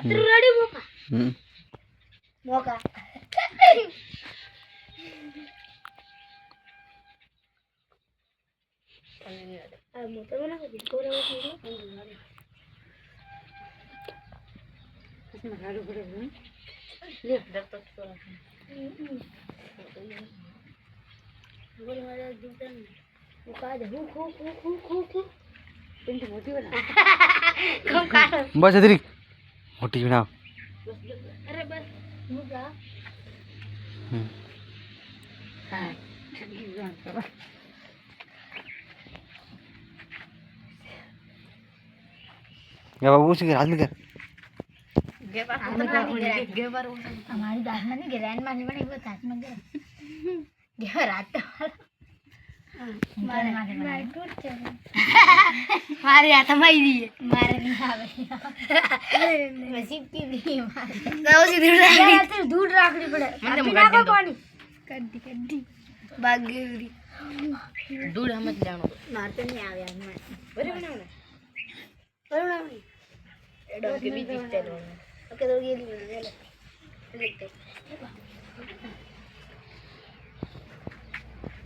ready મોકા મોકા આ મોટો બના કે કોરે ઓછો इसमें गाड़ी बड़े हुए ले डर तो छोड़ा बोल मारा दूसरा वो का दे हु पिंट मोटी बना कम का बस अदरी मोटी बनाओ अरे बस मुगा हां या बाबू से आदमी कर हमारी दास में नहीं गिरा मानी बनी वो दास में गिरा गिरा रात मारे मारे टूट चले मारे हाथ में ही दिए मारे नहीं आवे नसीब की दी मारे ना उसी दूर रखनी पड़े अभी ना को पानी कड्डी बागेरी दूर हम मत जानो मारते नहीं आवे हमें बरे बनाओ एडो के बीच चलो ओके तो ये ले ले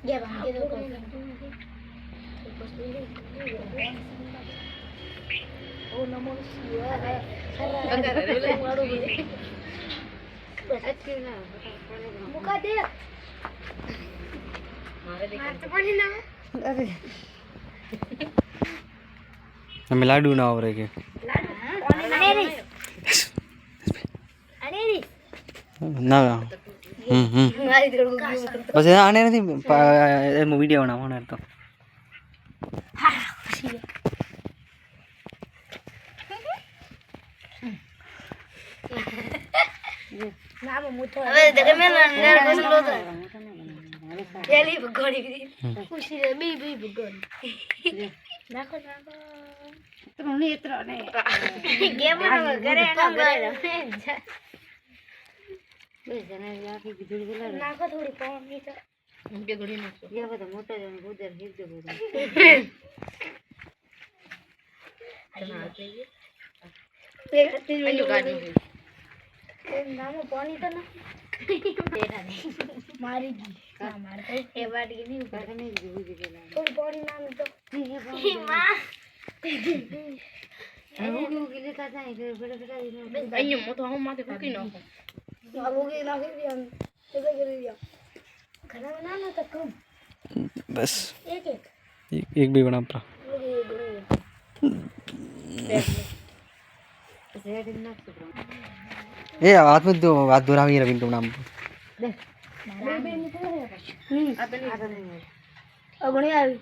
ये बाहर के दो ओ नमो शिवाय मुका दे मारे पानी ना अरे हमें लाडू ना आवरे के ना बस आने नहीं वीडियो बनाना तो अबे देख मैं नर को लो तो येली भगोनी खुशी रे बी भगोनी नाखो तो नहीं इतना नहीं गेम में करे ना नाखो थोड़ी पानी तो उनके घड़ी नाखो ये बता मोटा जन उधर हिट दे बोल ये अयो गाड़ी नाम पानी तो ना बेटा नहीं मारी दी हां मार ए बात की नहीं ऊपर नहीं थोड़ी पानी नाम तो मां वो गिले का है बड़ा अयो मोटो हम माथे को की ना वो के ना के दिया तो कर दिया खाना बनाना तो कम बस एक भी बना पड़ा ए हाथ में दो हाथ दूर आगे रविंद्र नाम देख बेबे निकल है अब नहीं आई